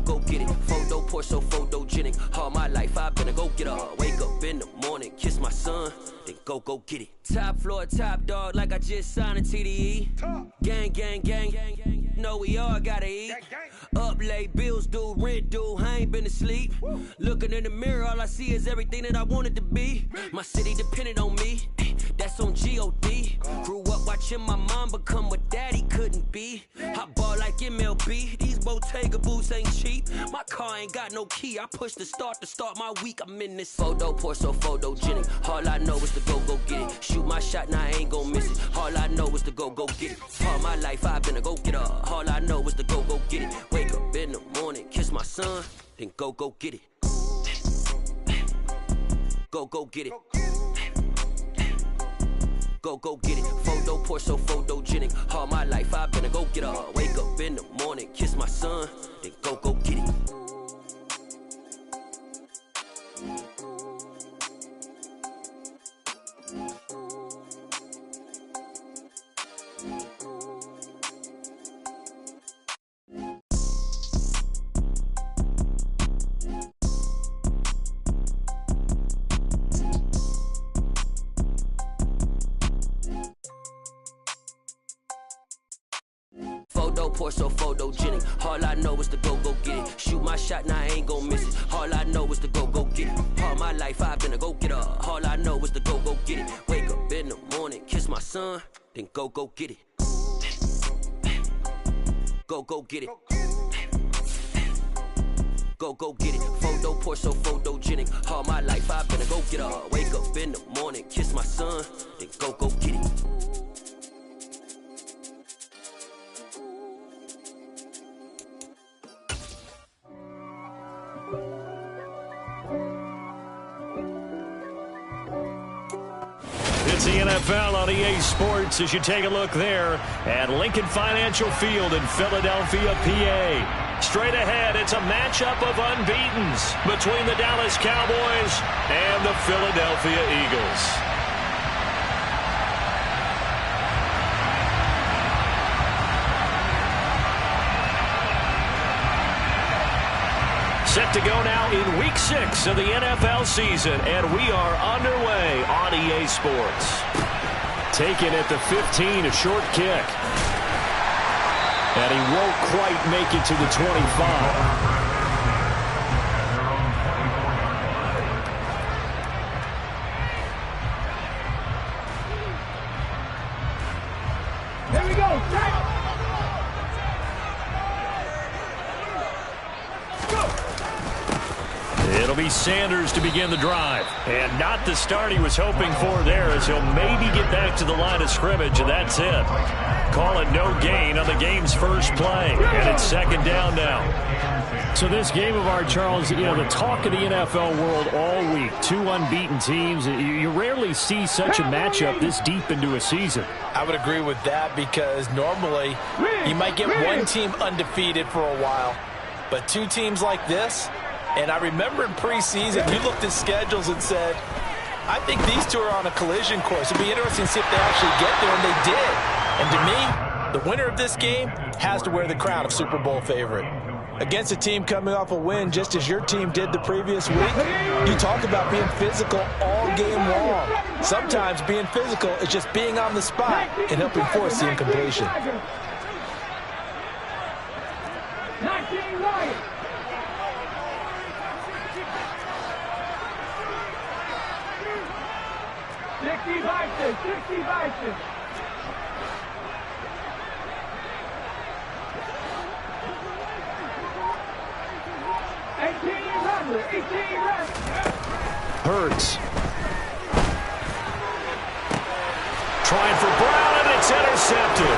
go get it. Photo poor, so photogenic. All my life I've been a go-getter. Wake up in the morning, kiss my son, then go get it. Top floor, top dog, like I just signed a TDE. Gang, gang, gang, gang. Know we all gotta eat. Up late, bills due, rent due, I ain't been asleep. Looking in the mirror, all I see is everything that I wanted to be. My city depended on me, that's on G.O.D. Grew up watching my mom become what daddy couldn't be. I ball like MLB, these Bottega boots ain't cheap. My car ain't got no key, I push the start to start my week. I'm in this photo poor, so photogenic. All I know is to go get it. Shoot my shot, now I ain't gon' miss it. All I know is to go get it. All my life I've been a go-getter. All I know is to go get it. Wake up in the morning, kiss my son, then go get it. Go get it. Go get it. Photo poor, so photogenic. All my life I've been a go-getter. Wake up in the morning, kiss my son, then go get it. Photo poor, so photogenic. All I know is to go get it. Shoot my shot, now I ain't gon' miss it. All I know is to go get it. All my life I've been a go-getter. All I know is to go get it. Wake up in the morning, kiss my son, then go get it. Go get it. Go get it. Photo poor, so photogenic. All my life I've been a go-getter. Wake up in the morning, kiss my son, then go get it. It's the NFL on EA Sports as you take a look there at Lincoln Financial Field in Philadelphia, PA. Straight ahead, it's a matchup of unbeatens between the Dallas Cowboys and the Philadelphia Eagles. Set to go now in Week 6 of the NFL season, and we are underway on EA Sports. Taken at the 15, a short kick. And he won't quite make it to the 25. It'll be Sanders to begin the drive. And not the start he was hoping for there, as he'll maybe get back to the line of scrimmage, and that's it. Call it no gain on the game's first play. And it's second down now. So this game of ours, Charles, you know, the talk of the NFL world all week. Two unbeaten teams. You rarely see such a matchup this deep into a season. I would agree with that, because normally you might get one team undefeated for a while. But two teams like this, and I remember in preseason, you looked at schedules and said, I think these two are on a collision course. It'd be interesting to see if they actually get there, and they did. And to me, the winner of this game has to wear the crown of Super Bowl favorite. Against a team coming off a win, just as your team did the previous week, you talk about being physical all game long. Sometimes being physical is just being on the spot and helping force the incompletion. 19 right. Sixty Bison. 18 Hurts. Trying for Brown, and it's intercepted.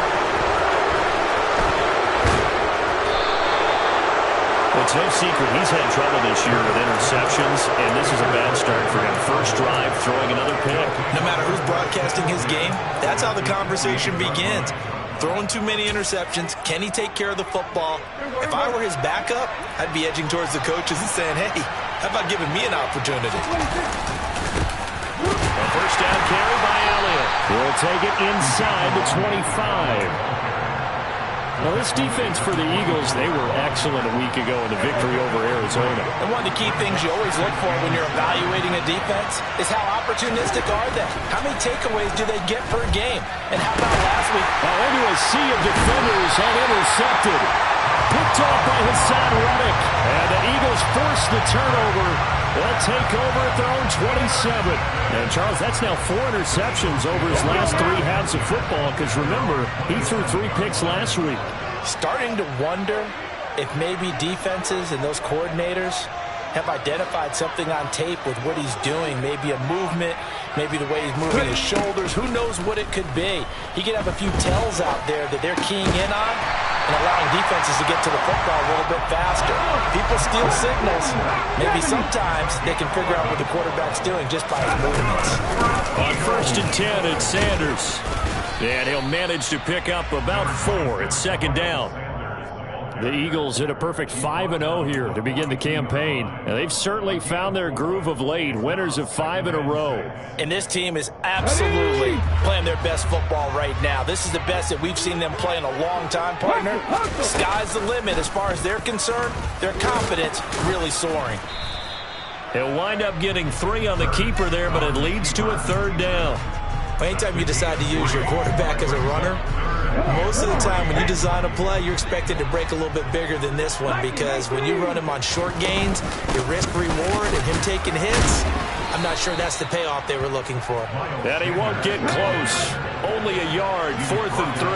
It's no secret he's had trouble this year with interceptions, and this is a bad start for him. First drive, throwing another pick. No matter who's broadcasting his game, that's how the conversation begins. Throwing too many interceptions. Can he take care of the football? If I were his backup, I'd be edging towards the coaches and saying, hey, how about giving me an opportunity? A first down carry by Elliott. We'll take it inside the 25. Well, this defense for the Eagles, they were excellent a week ago in the victory over Arizona. And one of the key things you always look for when you're evaluating a defense is how opportunistic are they? How many takeaways do they get per game? And how about last week? Into a sea of defenders and intercepted. Picked off by Hassan Reddick. And the Eagles force the turnover. They'll take over at their own 27. And, Charles, that's now 4 interceptions over his last 3 halves of football because, remember, he threw 3 picks last week. Starting to wonder if maybe defenses and those coordinators have identified something on tape with what he's doing. Maybe a movement, maybe the way he's moving his shoulders. Who knows what it could be? He could have a few tells out there that they're keying in on and allowing defenses to get to the football a little bit faster. People steal signals. Maybe sometimes they can figure out what the quarterback's doing just by his movements. On 1st and 10, it's Sanders. And he'll manage to pick up about 4 at 2nd down. The Eagles hit a perfect 5-0 here to begin the campaign. And they've certainly found their groove of late, winners of 5 in a row. And this team is absolutely playing their best football right now. This is the best that we've seen them play in a long time, partner. The sky's the limit as far as they're concerned. Their confidence really soaring. He'll wind up getting 3 on the keeper there, but it leads to a 3rd down. Anytime you decide to use your quarterback as a runner, most of the time when you design a play, you're expected to break a little bit bigger than this one because when you run him on short gains, your risk-reward and him taking hits, I'm not sure that's the payoff they were looking for. And he won't get close. Only a yard, 4th and 3.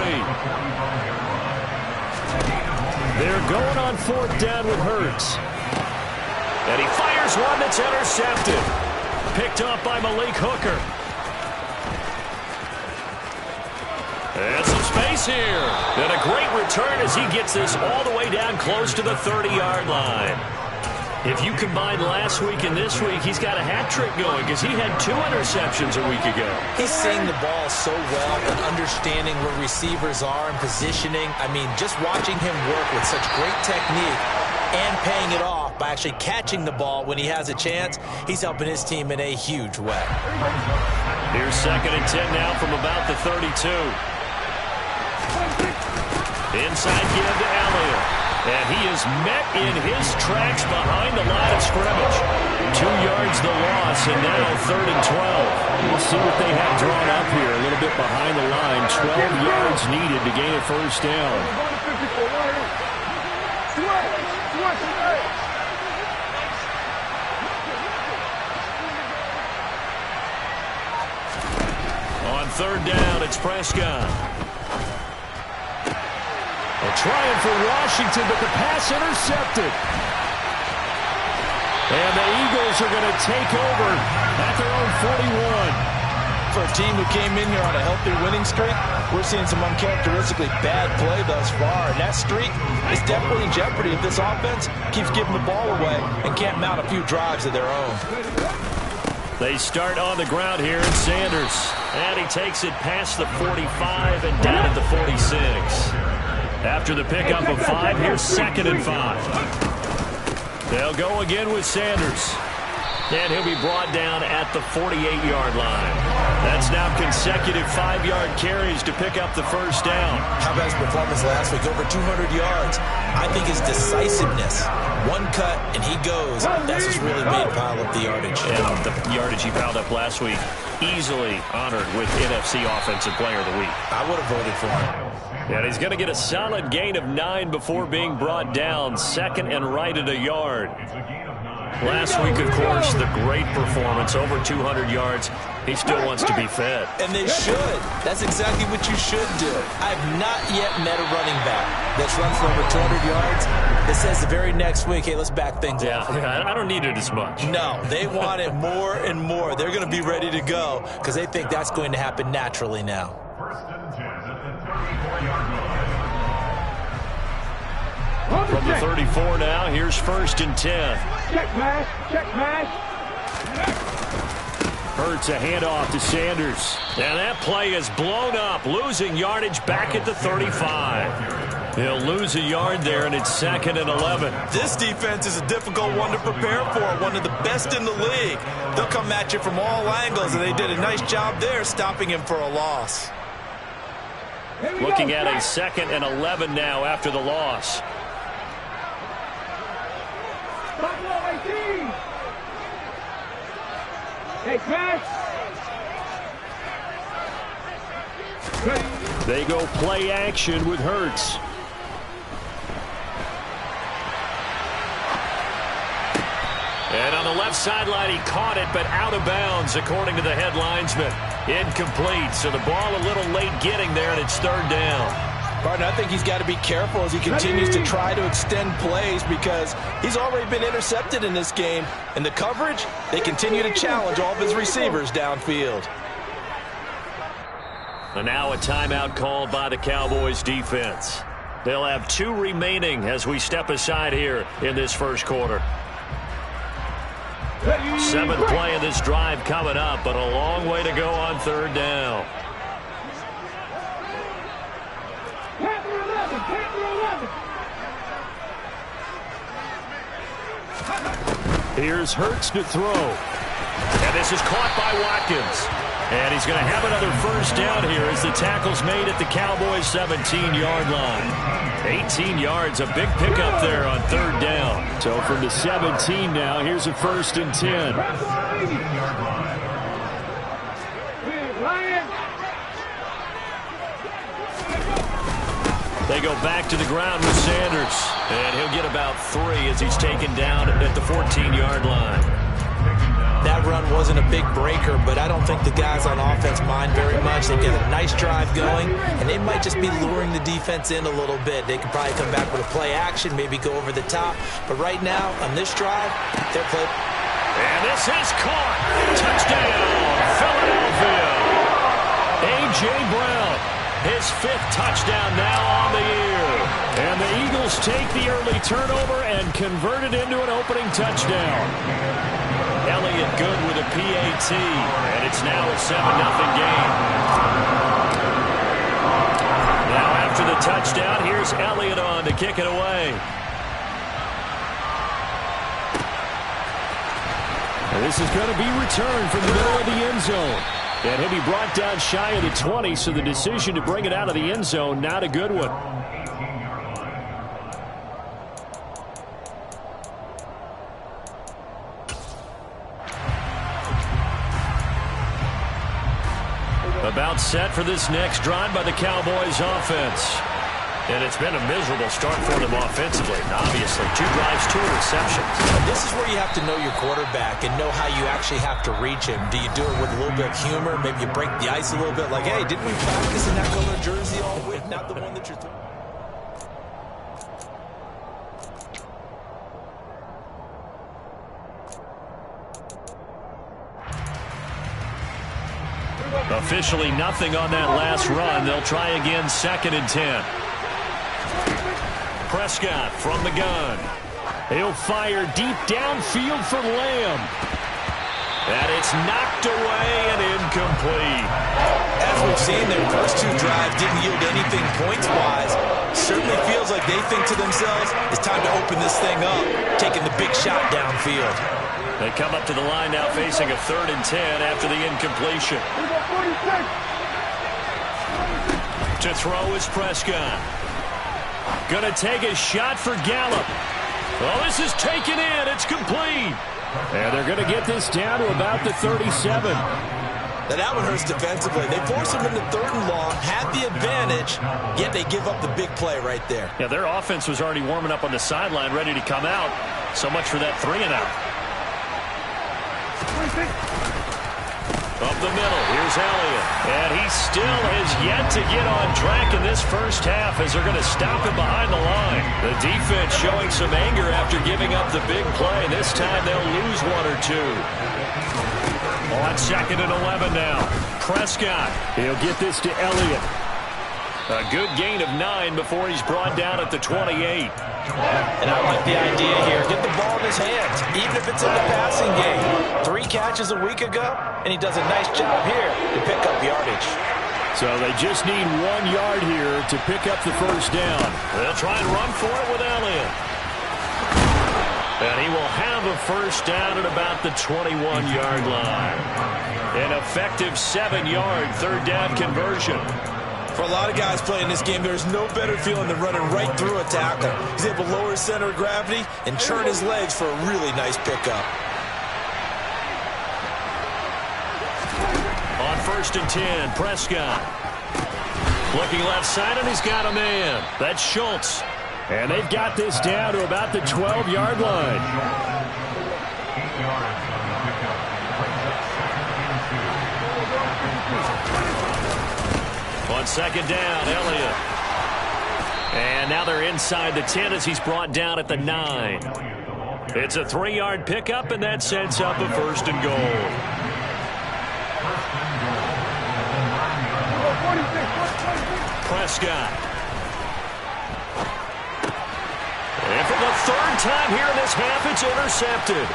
They're going on 4th down with Hurts. And he fires one that's intercepted. Picked up by Malik Hooker. And some space here. And a great return as he gets this all the way down close to the 30-yard line. If you combine last week and this week, he's got a hat trick going because he had 2 interceptions a week ago. He's seeing the ball so well and understanding where receivers are and positioning. I mean, just watching him work with such great technique and paying it off by actually catching the ball when he has a chance, he's helping his team in a huge way. Here's 2nd and 10 now from about the 32. Inside give to Elliott. And he is met in his tracks behind the line of scrimmage. 2 yards the loss, and now 3rd and 12. We'll see what they have drawn up here. A little bit behind the line. 12 yards needed to gain a 1st down. On 3rd down, it's Prescott. Trying for Washington, but the pass intercepted. And the Eagles are going to take over at their own 41. For a team who came in here on a healthy winning streak, we're seeing some uncharacteristically bad play thus far. And that streak is definitely in jeopardy if this offense keeps giving the ball away and can't mount a few drives of their own. They start on the ground here in Sanders. And he takes it past the 45 and down at the 46. After the pickup of 5, here's 2nd and 5. They'll go again with Sanders. And he'll be brought down at the 48-yard line. That's now consecutive 5-yard carries to pick up the 1st down. How about his performance last week? Over 200 yards. I think his decisiveness. One cut, and he goes. That's what's really made pile up the yardage. And the yardage he piled up last week, easily honored with NFC Offensive Player of the Week. I would have voted for him. And he's going to get a solid gain of 9 before being brought down. 2nd and right at a yard. Last week, of course, the great performance, over 200 yards. He still wants to be fed. And they should. That's exactly what you should do. I've not yet met a running back that's run for over 200 yards that says the very next week, hey, let's back things up. Yeah, I don't need it as much. No, they want it more and more. They're going to be ready to go because they think that's going to happen naturally now. From the 34 now, here's 1st and 10. Check pass. Check pass. Hurts a handoff to Sanders. And that play is blown up, losing yardage back at the 35. He'll lose a yard there, and it's 2nd and 11. This defense is a difficult one to prepare for, one of the best in the league. They'll come at you from all angles, and they did a nice job there stopping him for a loss. Looking at a 2nd and 11 now after the loss. Hey, smash. They go play action with Hurts. And on the left sideline, he caught it, but out of bounds, according to the head linesman. Incomplete, so the ball a little late getting there, and it's 3rd down. Barton, I think he's got to be careful as he continues to try to extend plays because he's already been intercepted in this game. And the coverage, they continue to challenge all of his receivers downfield. And now a timeout called by the Cowboys defense. They'll have 2 remaining as we step aside here in this first quarter. 7th play of this drive coming up, but a long way to go on 3rd down. Here's Hurts to throw. And this is caught by Watkins. And he's going to have another 1st down here as the tackle's made at the Cowboys' 17-yard line. 18 yards, a big pickup there on 3rd down. So from the 17 now, here's a 1st and 10. They go back to the ground with Sanders. And he'll get about 3 as he's taken down at the 14-yard line. That run wasn't a big breaker, but I don't think the guys on offense mind very much. They've got a nice drive going, and they might just be luring the defense in a little bit. They could probably come back with a play action, maybe go over the top. But right now, on this drive, they're playing. And this is caught. Touchdown, Philadelphia. A.J. Brown, his 5th touchdown now on the year. And the Eagles take the early turnover and convert it into an opening touchdown. Elliott good with a PAT, and it's now a 7-0 game. Now after the touchdown, here's Elliott on to kick it away. And this is going to be returned from the middle of the end zone. And he'll be brought down shy of the 20, so the decision to bring it out of the end zone, not a good one. About set for this next drive by the Cowboys offense. And it's been a miserable start for them offensively. Obviously, 2 drives, 2 interceptions. This is where you have to know your quarterback and know how you actually have to reach him. Do you do it with a little bit of humor? Maybe you break the ice a little bit like, hey, didn't we practice in that color jersey all week? Not the one that you're throwing. Officially nothing on that last run. They'll try again, 2nd and 10. Prescott from the gun. He'll fire deep downfield for Lamb. And it's knocked away and incomplete. As we've seen, their first 2 drives didn't yield anything points-wise. Certainly feels like they think to themselves, it's time to open this thing up, taking the big shot downfield. They come up to the line now facing a 3rd and 10 after the incompletion. To throw is Prescott. Gonna take a shot for Gallup. Oh, this is taken in. It's complete. And they're gonna get this down to about the 37. Now that one hurts defensively. They force him into 3rd and long, had the advantage, yet they give up the big play right there. Yeah, their offense was already warming up on the sideline, ready to come out. So much for that 3 and out. Up the middle, here's Elliott. And he still has yet to get on track in this first half as they're going to stop him behind the line. The defense showing some anger after giving up the big play. This time they'll lose 1 or 2. On 2nd and 11 now. Prescott. He'll get this to Elliott. A good gain of 9 before he's brought down at the 28. And I like the idea here. Get the ball in his hands, even if it's in the passing game. 3 catches a week ago, and he does a nice job here to pick up yardage. So they just need 1 yard here to pick up the 1st down. They'll try and run for it with Elliott. And he will have a 1st down at about the 21-yard line. An effective 7-yard 3rd down conversion. For a lot of guys playing this game, there's no better feeling than running right through a tackle. He's able to lower his center of gravity and churn his legs for a really nice pickup. On 1st and 10, Prescott. Looking left side, and he's got a man. That's Schultz. And they've got this down to about the 12-yard line. On 2nd down, Elliott. And now they're inside the 10 as he's brought down at the 9. It's a 3-yard pickup, and that sets up a 1st and goal. Prescott. And for the 3rd time here in this half, it's intercepted.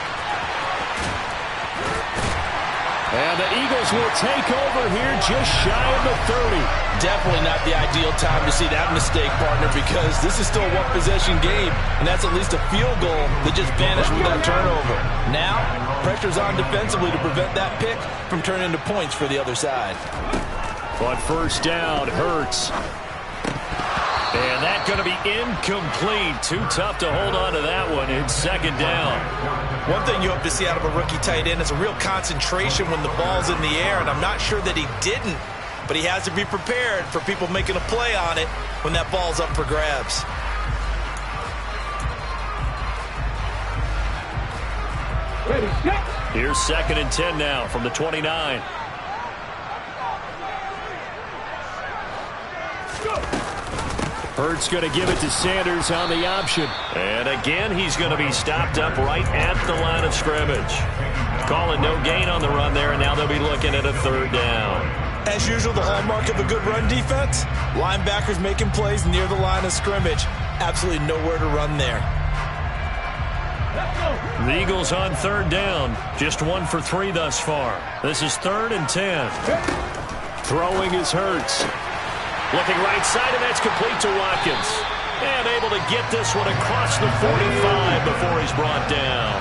And the Eagles will take over here just shy of the 30. Definitely not the ideal time to see that mistake, partner, because this is still a one-possession game, and that's at least a field goal that just vanished with that turnover. Now, pressure's on defensively to prevent that pick from turning into points for the other side. On 1st down, Hurts. And that's going to be incomplete. Too tough to hold on to that one in 2nd down. One thing you hope to see out of a rookie tight end is a real concentration when the ball's in the air, and I'm not sure that he didn't, but he has to be prepared for people making a play on it when that ball's up for grabs. Ready, set. Here's 2nd and 10 now from the 29. Hurts going to give it to Sanders on the option. And again, he's going to be stopped up right at the line of scrimmage. Calling no gain on the run there, and now they'll be looking at a 3rd down. As usual, the hallmark of a good run defense, linebackers making plays near the line of scrimmage. Absolutely nowhere to run there. The Eagles on 3rd down. Just 1 for 3 thus far. This is 3rd and 10. Throwing is Hurts. Looking right side, and that's complete to Watkins. And able to get this one across the 45 before he's brought down.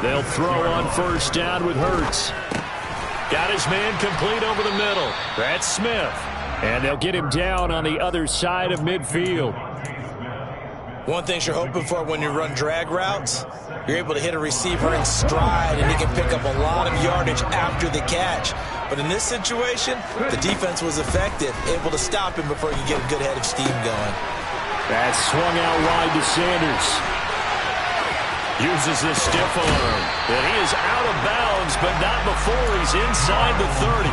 They'll throw on 1st down with Hurts. Got his man complete over the middle. That's Smith. And they'll get him down on the other side of midfield. One thing you're hoping for when you run drag routes, you're able to hit a receiver in stride, and he can pick up a lot of yardage after the catch. But in this situation, the defense was effective, able to stop him before he could get a good head of steam going. That's swung out wide to Sanders. Uses the stiff arm. And he is out of bounds, but not before he's inside the 30.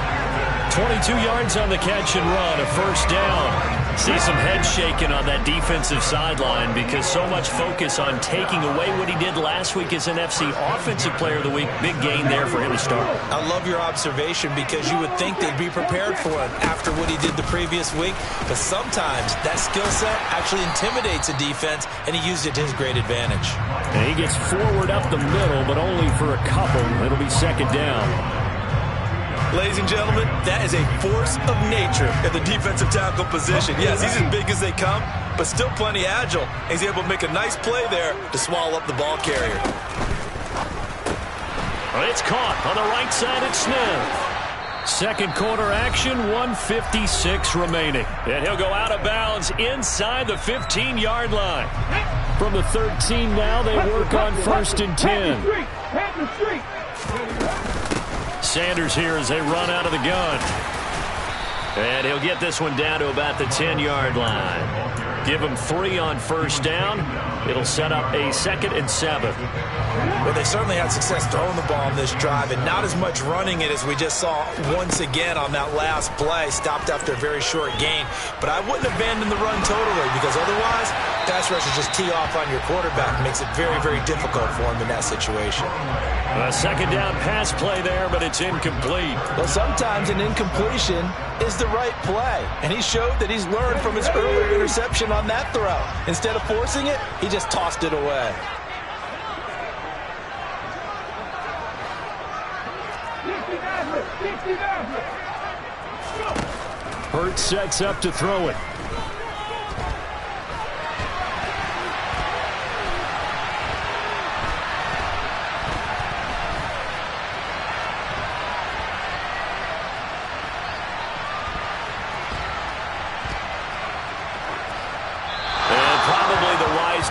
22 yards on the catch and run, a 1st down. See some head shaking on that defensive sideline because so much focus on taking away what he did last week as an FC Offensive Player of the Week. Big gain there for him to start. I love your observation because you would think they'd be prepared for him after what he did the previous week. But sometimes that skill set actually intimidates a defense, and he used it to his great advantage. And he gets forward up the middle, but only for a couple. It'll be 2nd down. Ladies and gentlemen, that is a force of nature at the defensive tackle position. Yes, he's as big as they come, but still plenty agile. He's able to make a nice play there to swallow up the ball carrier. It's caught on the right side at Smith. 2nd quarter action, 1:56 remaining. And he'll go out of bounds inside the 15-yard line. From the 13 now, they work on 1st and 10. Sanders here as they run out of the gun. And he'll get this one down to about the 10-yard line. Give him 3 on 1st down. It'll set up a 2nd and 7. Well, they certainly had success throwing the ball on this drive, and not as much running it as we just saw once again on that last play. Stopped after a very short gain. But I wouldn't abandon the run totally, because otherwise, pass rushers just tee off on your quarterback. Makes it very, very difficult for him in that situation. A 2nd down pass play there, but it's incomplete. Well, sometimes an incompletion is the right play, and he showed that he's learned from his earlier interception on that throw. Instead of forcing it, he just tossed it away. Hurts sets up to throw it.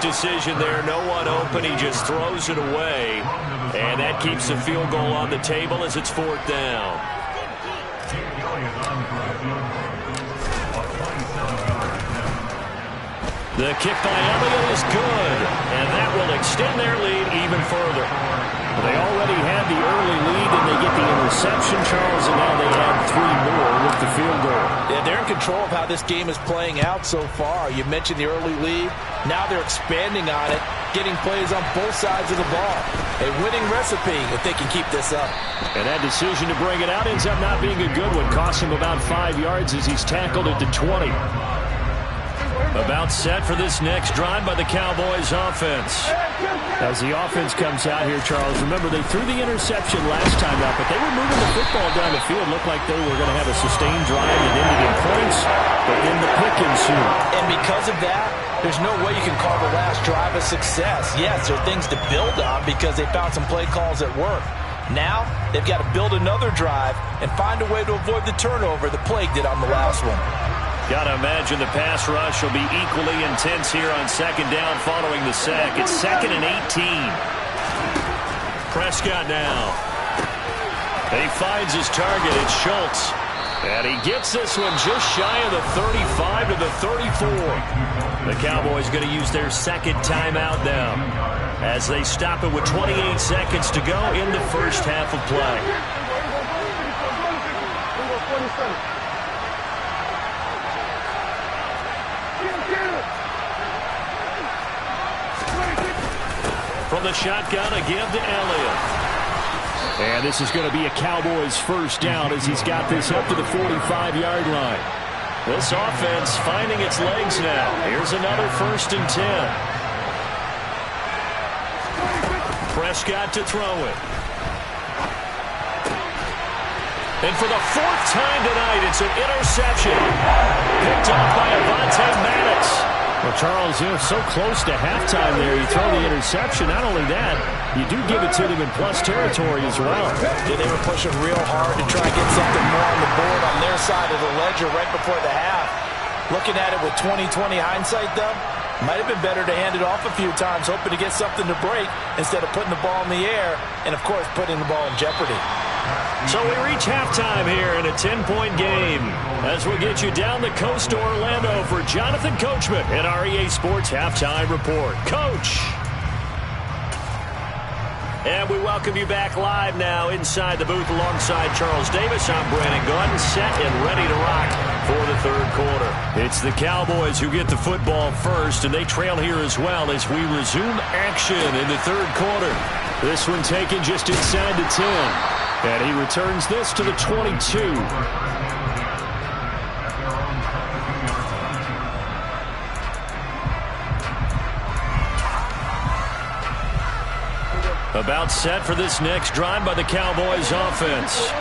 decision there. No one open. He just throws it away. And that keeps the field goal on the table as it's 4th down. The kick by Elliott is good, and that will extend their lead even further. They already had the early lead, and they get the interception, Charles, and now they add 3 more with the field goal. Yeah, they're in control of how this game is playing out so far. You mentioned the early lead. Now they're expanding on it, getting plays on both sides of the ball. A winning recipe if they can keep this up. And that decision to bring it out ends up not being a good one. Costs him about 5 yards as he's tackled at the 20. About set for this next drive by the Cowboys offense. As the offense comes out here, Charles, remember they threw the interception last time out, but they were moving the football down the field. Looked like they were going to have a sustained drive that ended in points, but then the pick ensued. And because of that, there's no way you can call the last drive a success. Yes, there are things to build on because they found some play calls that work. Now, they've got to build another drive and find a way to avoid the turnover the Plague did on the last one. Got to imagine the pass rush will be equally intense here on 2nd down following the sack. It's 2nd and 18. Prescott now. And he finds his target. It's Schultz. And he gets this one just shy of the 35 to the 34. The Cowboys going to use their 2nd timeout now as they stop it with 28 seconds to go in the first half of play. From the shotgun, a give to Elliott. And this is going to be a Cowboys 1st down as he's got this up to the 45-yard line. This offense finding its legs now. Here's another 1st and 10. Prescott to throw it. And for the 4th time tonight, it's an interception. Picked off by Avonte Maddox. Well, Charles, so close to halftime there. You throw the interception. Not only that, you do give it to them in plus territory as well. Yeah, they were pushing real hard to try and get something more on the board on their side of the ledger right before the half. Looking at it with 20/20 hindsight, though, might have been better to hand it off a few times, hoping to get something to break instead of putting the ball in the air and, of course, putting the ball in jeopardy. So we reach halftime here in a 10-point game as we get you down the coast to Orlando for Jonathan Coachman in our EA Sports Halftime Report. Coach! And we welcome you back live now inside the booth alongside Charles Davis. I'm Brandon Gordon, set and ready to rock for the 3rd quarter. It's the Cowboys who get the football first, and they trail here as well as we resume action in the 3rd quarter. This one taken just inside the 10. And he returns this to the 22. About set for this next drive by the Cowboys offense.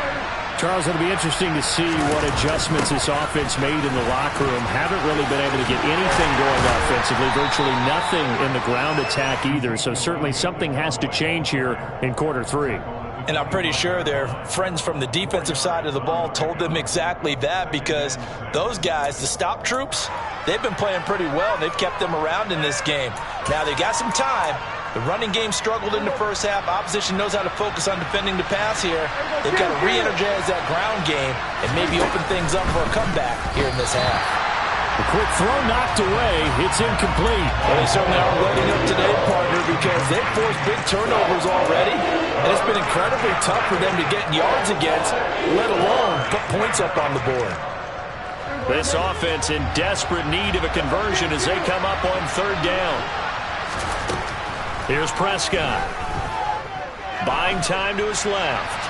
Charles, it'll be interesting to see what adjustments this offense made in the locker room. Haven't really been able to get anything going offensively. Virtually nothing in the ground attack either. So certainly something has to change here in quarter 3. And I'm pretty sure their friends from the defensive side of the ball told them exactly that because those guys, the stop troops, they've been playing pretty well. They've kept them around in this game. Now, they got some time. The running game struggled in the first half. Opposition knows how to focus on defending the pass here. They've got to re-energize that ground game and maybe open things up for a comeback here in this half. A quick throw knocked away. It's incomplete. Well, they certainly aren't letting up today, partner, because they've forced big turnovers already, and it's been incredibly tough for them to get yards against, let alone put points up on the board. This offense in desperate need of a conversion as they come up on 3rd down. Here's Prescott. Buying time to his left.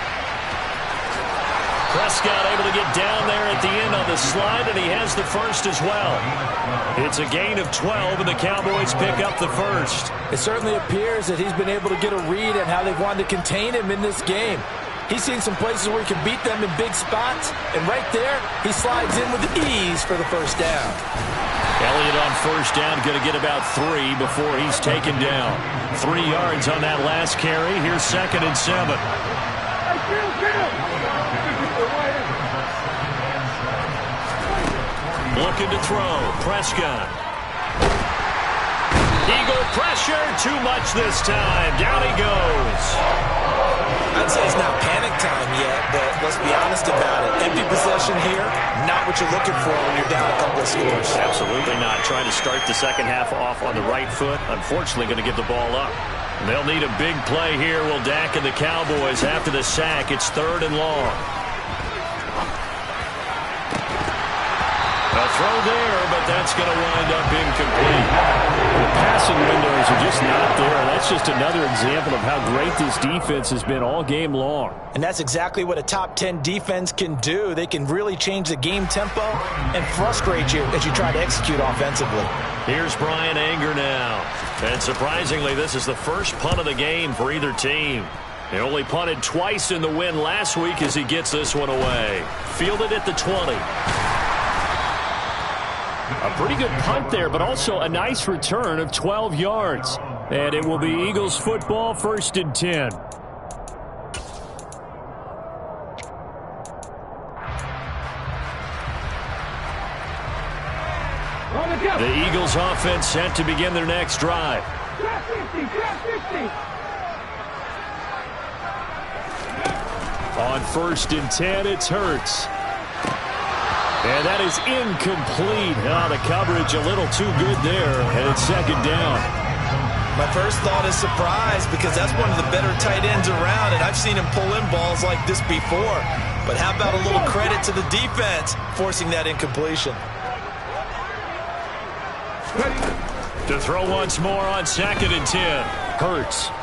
Prescott able to get down there at the end on the slide, and he has the 1st as well. It's a gain of 12, and the Cowboys pick up the 1st. It certainly appears that he's been able to get a read on how they've wanted to contain him in this game. He's seen some places where he can beat them in big spots, and right there, he slides in with ease for the 1st down. Elliott on 1st down, going to get about 3 before he's taken down. 3 yards on that last carry. Here's 2nd and 7. Looking to throw. Prescott. Eagle pressure, too much this time. Down he goes. I'd say it's not panic time yet, but let's be honest about it. Empty possession here, not what you're looking for when you're down a couple of scores. Absolutely not. Trying to start the second half off on the right foot. Unfortunately, going to give the ball up. They'll need a big play here. Will Dak and the Cowboys after the sack. It's 3rd and long. A throw there, but that's going to wind up incomplete. The passing windows are just not there. That's just another example of how great this defense has been all game long. And that's exactly what a top 10 defense can do. They can really change the game tempo and frustrate you as you try to execute offensively. Here's Brian Anger now. And surprisingly, this is the first punt of the game for either team. He only punted twice in the win last week as he gets this one away. Fielded at the 20. A pretty good punt there, but also a nice return of 12 yards. And it will be Eagles football, 1st and 10. The Eagles offense set to begin their next drive. On 1st and 10, it's Hurts. And that is incomplete. The coverage a little too good there, and it's 2nd down. My first thought is surprise because that's one of the better tight ends around, and I've seen him pull in balls like this before. But how about a little credit to the defense forcing that incompletion? To throw once more on 2nd and 10. Hurts.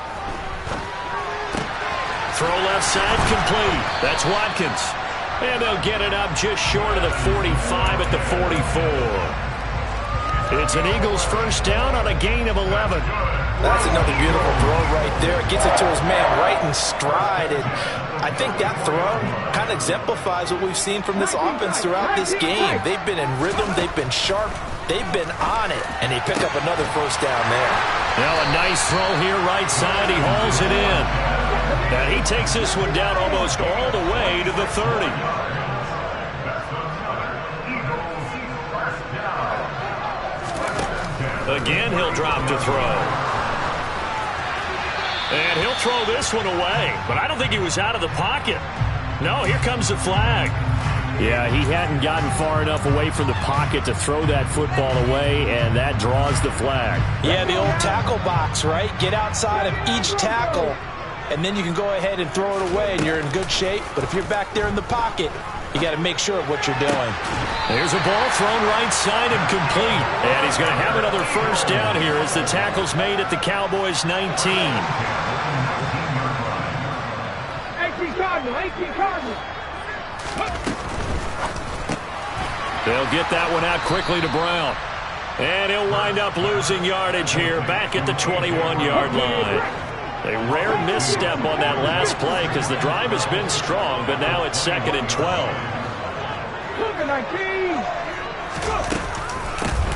Throw left side complete. That's Watkins. And they'll get it up just short of the 45 at the 44. It's an Eagles 1st down on a gain of 11. That's another beautiful throw right there. It gets it to his man right in stride. And I think that throw kind of exemplifies what we've seen from this offense throughout this game. They've been in rhythm. They've been sharp. They've been on it. And they pick up another 1st down there. Now a nice throw here right side. He hauls it in. And he takes this one down almost all the way to the 30. Again, he'll drop to throw. And he'll throw this one away. But I don't think he was out of the pocket. No, here comes the flag. Yeah, he hadn't gotten far enough away from the pocket to throw that football away, and that draws the flag. Yeah, the old tackle box, right? Get outside of each tackle, and then you can go ahead and throw it away, and you're in good shape. But if you're back there in the pocket, you got to make sure of what you're doing. There's a ball thrown right side and complete. And he's going to have another 1st down here as the tackle's made at the Cowboys' 19. 18 Cardinals. They'll get that one out quickly to Brown. And he'll wind up losing yardage here back at the 21-yard line. A rare misstep on that last play because the drive has been strong, but now it's 2nd and 12.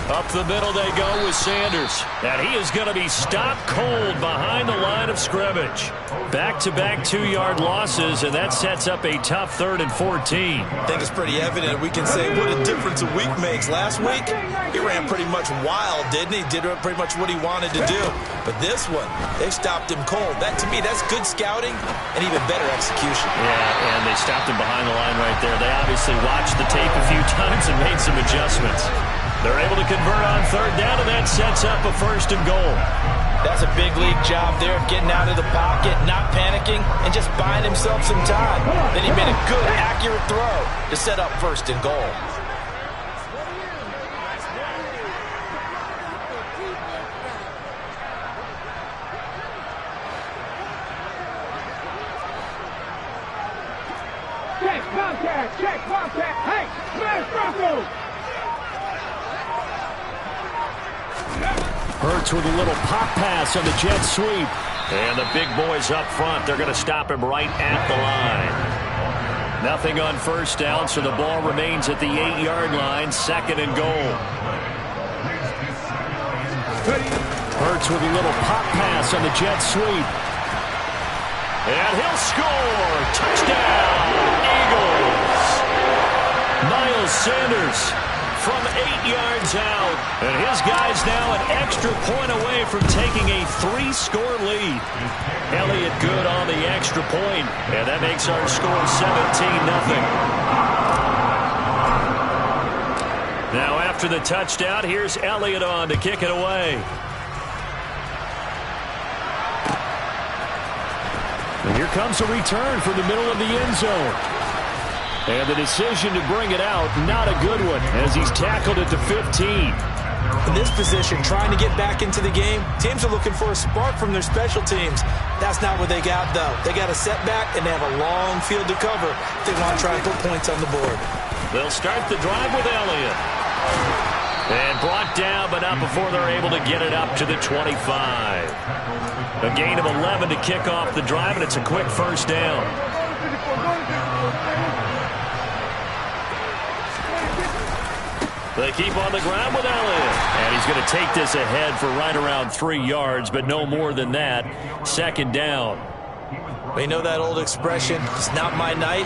Up the middle they go with Sanders. And he is going to be stopped cold behind the line of scrimmage. Back-to-back 2-yard losses, and that sets up a tough 3rd and 14. I think it's pretty evident. We can say what a difference a week makes. Last week, he ran pretty much wild, didn't he? Did pretty much what he wanted to do. But this one, they stopped him cold. That, to me, that's good scouting and even better execution. Yeah, and they stopped him behind the line right there. They obviously watched the tape a few times and made some adjustments. They're able to convert on 3rd down, and that sets up a 1st and goal. That's a big league job there of getting out of the pocket, not panicking, and just buying himself some time. Then he made a good, accurate throw to set up 1st and goal. Check, contact. Hey, smash Bronco. Hurts with a little pop pass on the jet sweep. And the big boys up front, they're going to stop him right at the line. Nothing on 1st down, so the ball remains at the 8-yard line, 2nd and goal. Hurts with a little pop pass on the jet sweep. And he'll score! Touchdown, Eagles! Miles Sanders from 8 yards out. And his guy's now an extra point away from taking a 3-score lead. Elliott good on the extra point, and that makes our score 17-0. Now after the touchdown, here's Elliott on to kick it away. And here comes a return from the middle of the end zone. And the decision to bring it out, not a good one, as he's tackled at the 15. In this position, trying to get back into the game, teams are looking for a spark from their special teams. That's not what they got, though. They got a setback, and they have a long field to cover if they want to try and put points on the board. They'll start the drive with Elliott. And brought down, but not before they're able to get it up to the 25. A gain of 11 to kick off the drive, and it's a quick first down. They keep on the ground with Elliott. And he's going to take this ahead for right around 3 yards, but no more than that. Second down. We know that old expression, it's not my night.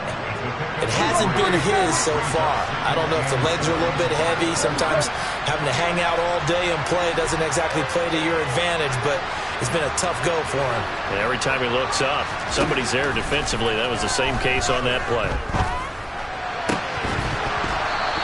It hasn't been his so far. I don't know if the legs are a little bit heavy. Sometimes having to hang out all day and play doesn't exactly play to your advantage, but it's been a tough go for him. And every time he looks up, somebody's there defensively. That was the same case on that play.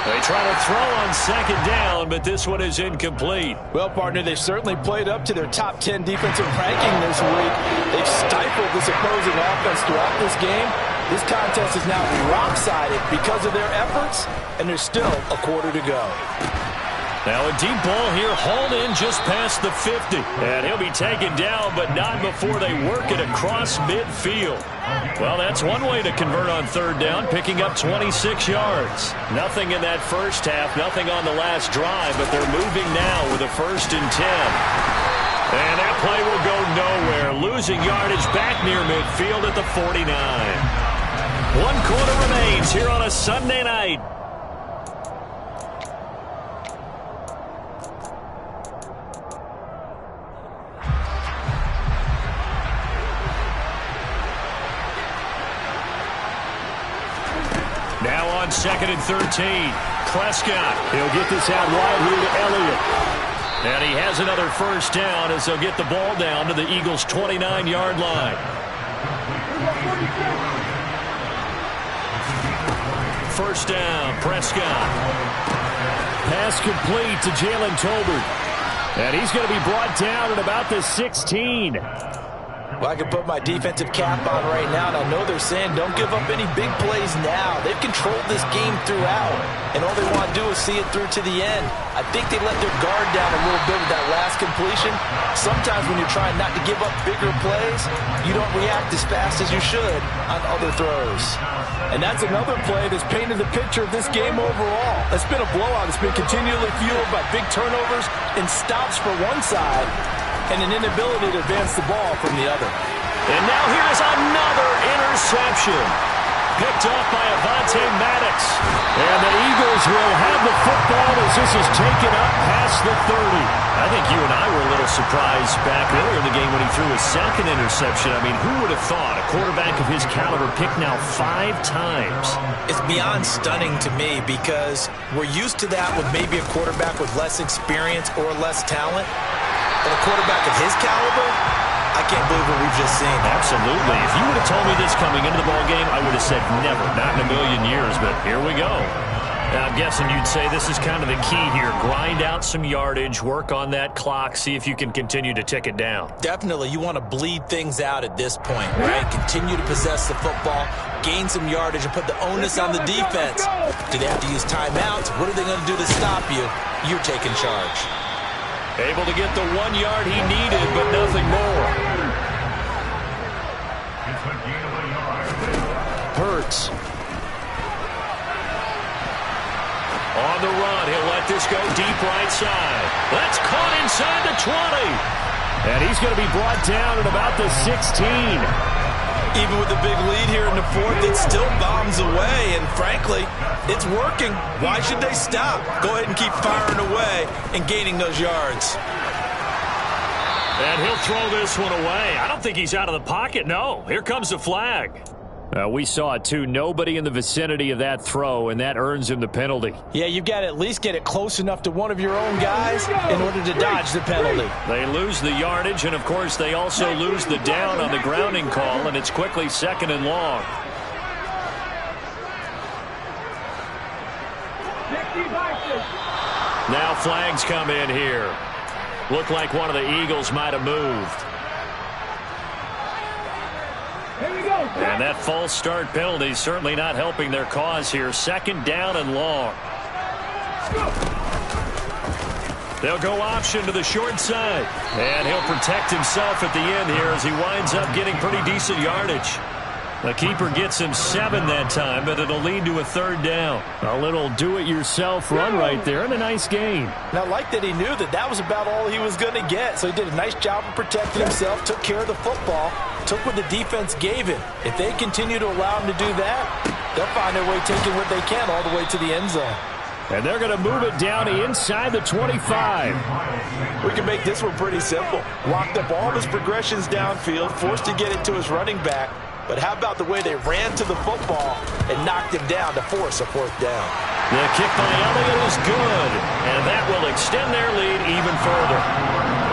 They try to throw on second down, but this one is incomplete. Well, partner, they certainly played up to their top 10 defensive ranking this week. They've stifled this opposing offense throughout this game. This contest is now lopsided because of their efforts, and there's still a quarter to go. Now a deep ball here, hauled in just past the 50. And he'll be taken down, but not before they work it across midfield. Well, that's one way to convert on third down, picking up 26 yards. Nothing in that first half, nothing on the last drive, but they're moving now with a 1st and 10. And that play will go nowhere, losing yardage back near midfield at the 49. 1 quarter remains here on a Sunday night. Now on 2nd and 13. Prescott. He'll get this out wide here to Elliott. And he has another first down as they'll get the ball down to the Eagles' 29-yard line. First down, Prescott. Pass complete to Jalen Tolbert. And he's going to be brought down at about the 16. Well, I can put my defensive cap on right now, and I know they're saying don't give up any big plays now. They've controlled this game throughout, and all they want to do is see it through to the end. I think they let their guard down a little bit with that last completion. Sometimes when you're trying not to give up bigger plays, you don't react as fast as you should on other throws. And that's another play that's painted the picture of this game overall. It's been a blowout. It's been continually fueled by big turnovers and stops for one side, and an inability to advance the ball from the other. And now here's another interception. Picked off by Avonte Maddox. And the Eagles will have the football as this is taken up past the 30. I think you and I were a little surprised back earlier in the game when he threw his second interception. I mean, who would have thought a quarterback of his caliber picked now 5 times? It's beyond stunning to me because we're used to that with maybe a quarterback with less experience or less talent. But a quarterback of his caliber, I can't believe what we've just seen. Absolutely. If you would have told me this coming into the ballgame, I would have said never, not in a million years, but here we go. Now, I'm guessing you'd say this is kind of the key here. Grind out some yardage, work on that clock, see if you can continue to tick it down. Definitely. You want to bleed things out at this point, right? Continue to possess the football, gain some yardage, and put the onus on the defense. Do they have to use timeouts? What are they going to do to stop you? You're taking charge. Able to get the 1 yard he needed, but nothing more. Hurts. On the run, he'll let this go deep right side. That's caught inside the 20. And he's going to be brought down at about the 16. Even with the big lead here in the 4th, it still bombs away, and frankly, it's working. Why should they stop? Go ahead and keep firing away and gaining those yards. And he'll throw this one away. I don't think he's out of the pocket, no. Here comes the flag. We saw it too. Nobody in the vicinity of that throw, and that earns him the penalty. Yeah, you've got to at least get it close enough to one of your own guys in order to dodge the penalty. They lose the yardage, and, of course, they also lose the down on the grounding call, and it's quickly 2nd and long. Now flags come in here. Looked like one of the Eagles might have moved. And that false start penalty is certainly not helping their cause here. 2nd down and long. They'll go option to the short side. And he'll protect himself at the end here as he winds up getting pretty decent yardage. The keeper gets him 7 that time, but it'll lead to a 3rd down. A little do-it-yourself run right there and a nice gain. And I like that he knew that that was about all he was going to get. So he did a nice job of protecting himself, took care of the football, took what the defense gave him. If they continue to allow him to do that, they'll find their way taking what they can all the way to the end zone. And they're going to move it down inside the 25. We can make this one pretty simple. Locked up all his progressions downfield, forced to get it to his running back. But how about the way they ran to the football and knocked him down to force a 4th down? The kick by Elliott is good, and that will extend their lead even further.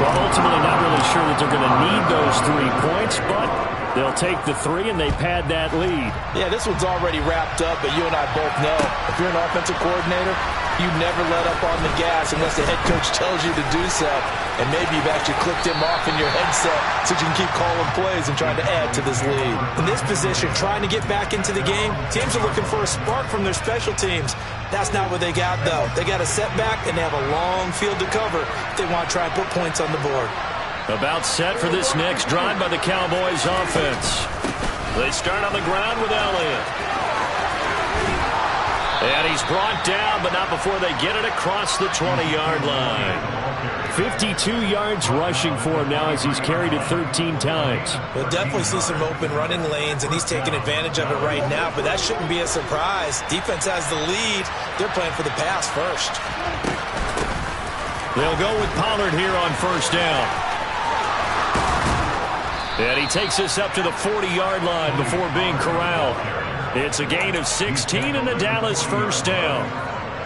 Well, ultimately not really sure that they're going to need those 3 points, but they'll take the 3 and they pad that lead. Yeah, this one's already wrapped up, but you and I both know if you're an offensive coordinator, you never let up on the gas unless the head coach tells you to do so. And maybe you've actually clicked him off in your headset so you can keep calling plays and trying to add to this lead. In this position, trying to get back into the game, teams are looking for a spark from their special teams. That's not what they got, though. They got a setback, and they have a long field to cover if they want to try and put points on the board. About set for this next drive by the Cowboys offense. They start on the ground with Elliott. And he's brought down, but not before they get it across the 20-yard line. 52 yards rushing for him now as he's carried it 13 times. We'll definitely see some open running lanes, and he's taking advantage of it right now, but that shouldn't be a surprise. Defense has the lead. They're playing for the pass first. They'll go with Pollard here on 1st down. And he takes us up to the 40-yard line before being corralled. It's a gain of 16 and the Dallas 1st down.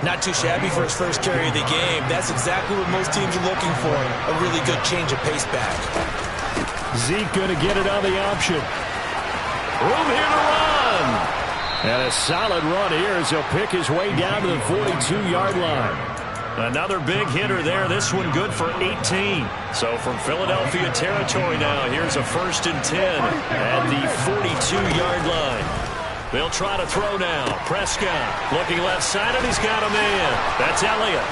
Not too shabby for his first carry of the game. That's exactly what most teams are looking for. A really good change of pace back. Zeke going to get it on the option. Room here to run. And a solid run here as he'll pick his way down to the 42-yard line. Another big hitter there. This one good for 18. So from Philadelphia territory now, here's a 1st and 10 at the 42-yard line. They'll try to throw now. Prescott looking left side, and he's got a man. That's Elliott.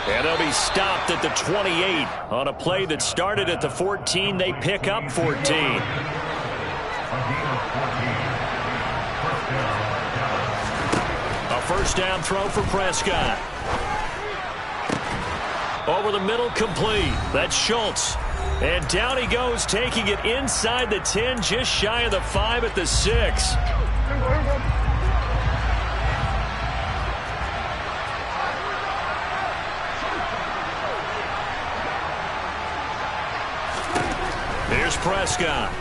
And they'll be stopped at the 28 on a play that started at the 14. They pick up 14. A 1st down throw for Prescott. Over the middle, complete. That's Schultz. And down he goes, taking it inside the 10, just shy of the 5 at the 6. Here's Prescott.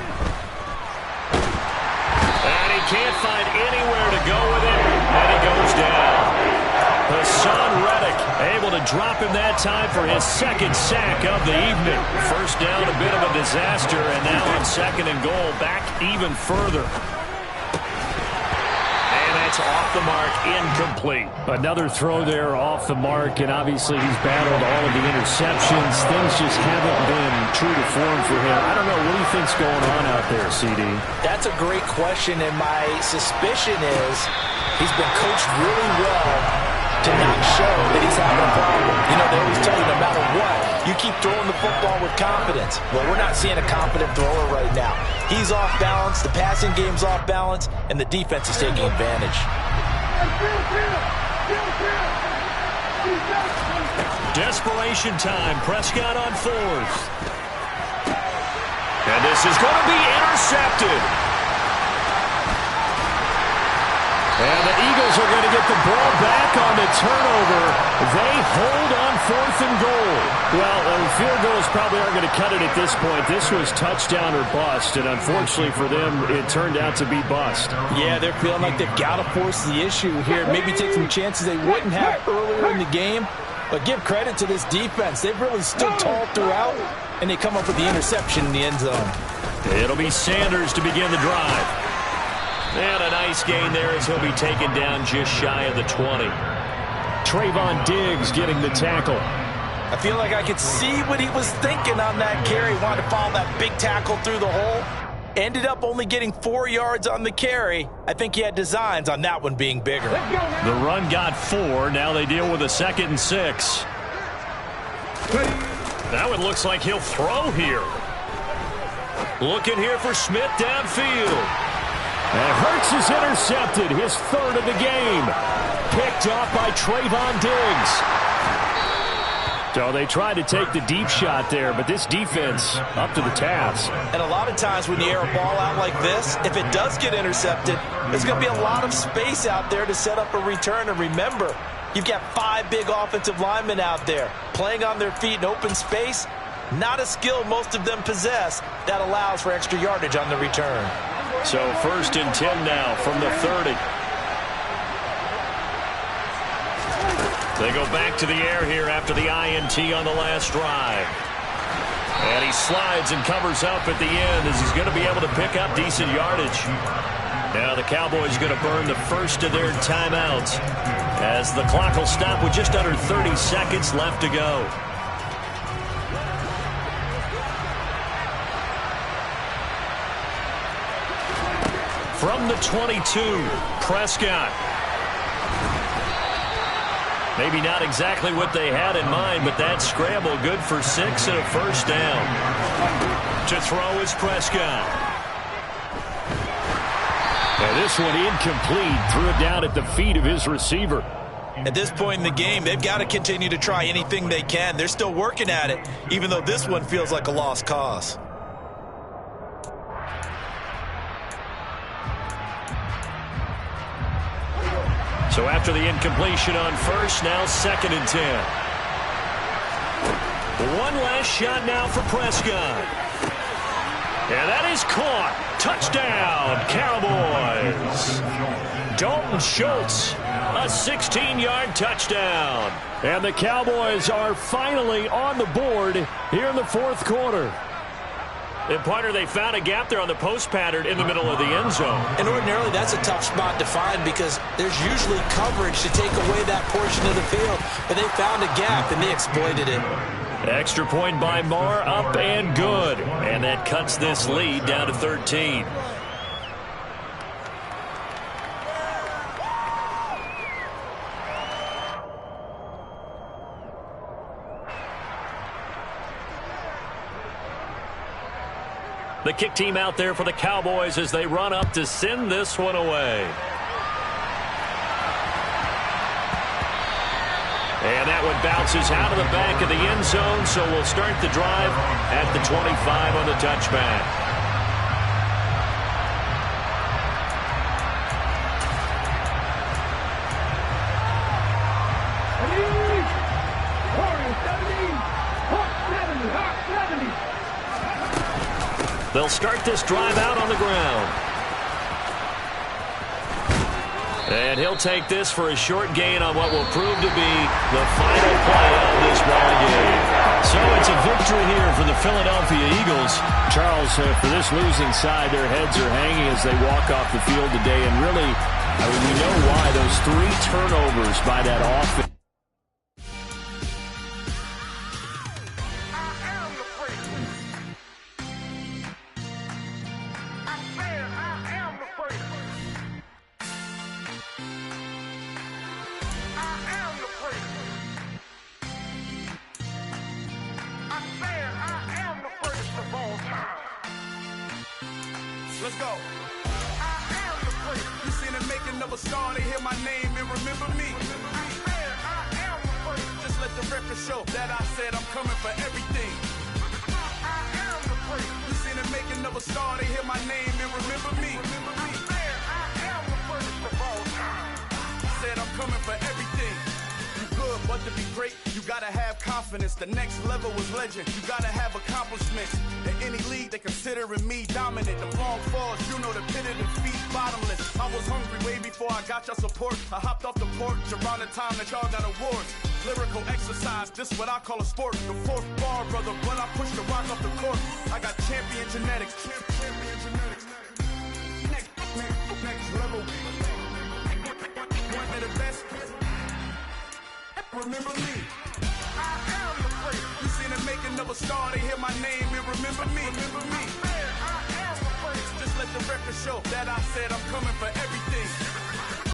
And he can't find anywhere to go with it, and he goes down. Hassan Reddick able to drop him that time for his 2nd sack of the evening. 1st down, a bit of a disaster, and now on 2nd and goal, back even further. And that's off the mark, incomplete. Another throw there off the mark, and obviously he's battled all of the interceptions. Things just haven't been true to form for him. I don't know, what do you think's going on out there, CD? That's a great question, and my suspicion is he's been coached really well to not show that he's having a problem. You know, they always tell you no matter what, you keep throwing the football with confidence. Well, we're not seeing a confident thrower right now. He's off balance, the passing game's off balance, and the defense is taking advantage. Desperation time. Prescott on 4th. And this is going to be intercepted. And the Eagles are going to get the ball back on the turnover. They hold on 4th and goal. Well, field goals probably aren't going to cut it at this point. This was touchdown or bust, and unfortunately for them, it turned out to be bust. Yeah, they're feeling like they've got to force the issue here. Maybe take some chances they wouldn't have earlier in the game. But give credit to this defense. They've really stood tall throughout, and they come up with the interception in the end zone. It'll be Sanders to begin the drive. And a nice gain there as he'll be taken down just shy of the 20. Trayvon Diggs getting the tackle. I feel like I could see what he was thinking on that carry. Wanted to follow that big tackle through the hole. Ended up only getting 4 yards on the carry. I think he had designs on that one being bigger. The run got 4. Now they deal with a 2nd and 6. That one looks like he'll throw here. Looking here for Smith downfield. And Hurts is intercepted, his 3rd of the game. Picked off by Trayvon Diggs. So they tried to take the deep shot there, but this defense up to the task. And a lot of times when you air a ball out like this, if it does get intercepted, there's going to be a lot of space out there to set up a return. And remember, you've got 5 big offensive linemen out there playing on their feet in open space. Not a skill most of them possess that allows for extra yardage on the return. So 1st and 10 now from the 30. They go back to the air here after the INT on the last drive. And he slides and covers up at the end as he's going to be able to pick up decent yardage. Now the Cowboys are going to burn the first of their timeouts as the clock will stop with just under 30 seconds left to go. From the 22, Prescott. Maybe not exactly what they had in mind, but that scramble good for 6 and a 1st down. To throw is Prescott. And this one incomplete. Threw it down at the feet of his receiver. At this point in the game, they've got to continue to try anything they can. They're still working at it, even though this one feels like a lost cause. So after the incompletion on 1st, now 2nd and 10. One last shot now for Prescott. And that is caught. Touchdown, Cowboys. Dalton Schultz, a 16-yard touchdown. And the Cowboys are finally on the board here in the 4th quarter. And, partner, they found a gap there on the post pattern in the middle of the end zone. And ordinarily that's a tough spot to find because there's usually coverage to take away that portion of the field. But they found a gap and they exploited it. Extra point by Marr, up and good. And that cuts this lead down to 13. The kick team out there for the Cowboys as they run up to send this one away. And that one bounces out of the back of the end zone, so we'll start the drive at the 25 on the touchback. They'll start this drive out on the ground. And he'll take this for a short gain on what will prove to be the final play of this ball game. So it's a victory here for the Philadelphia Eagles. Charles, for this losing side, their heads are hanging as they walk off the field today. And really, I mean, we know why. Those 3 turnovers by that offense. Let's go. I am the first. You seen the making of a star, they hear my name and remember me. I am the first. Just let the record show that I said I'm coming for everything. I am the first. You seen the making of a star, they hear my name and remember me. I am the first of all time. Said I'm coming for everything. You good, boy. but to be great, you gotta have confidence. The next level was legend. You gotta have accomplishments. In any league, they considering me dominant. The long falls, you know the pit of defeat, bottomless. I was hungry way before I got your support. I hopped off the porch around the time that y'all got awards. Lyrical exercise, this what I call a sport. The fourth bar, brother, when I push the rock off the court. I got champion genetics. Champion genetics. Next level. One of the best. Remember me. I am the great. You seen the making of a star, they hear my name and remember me. Remember me. I am the great. Just let the record show that I said I'm coming for everything.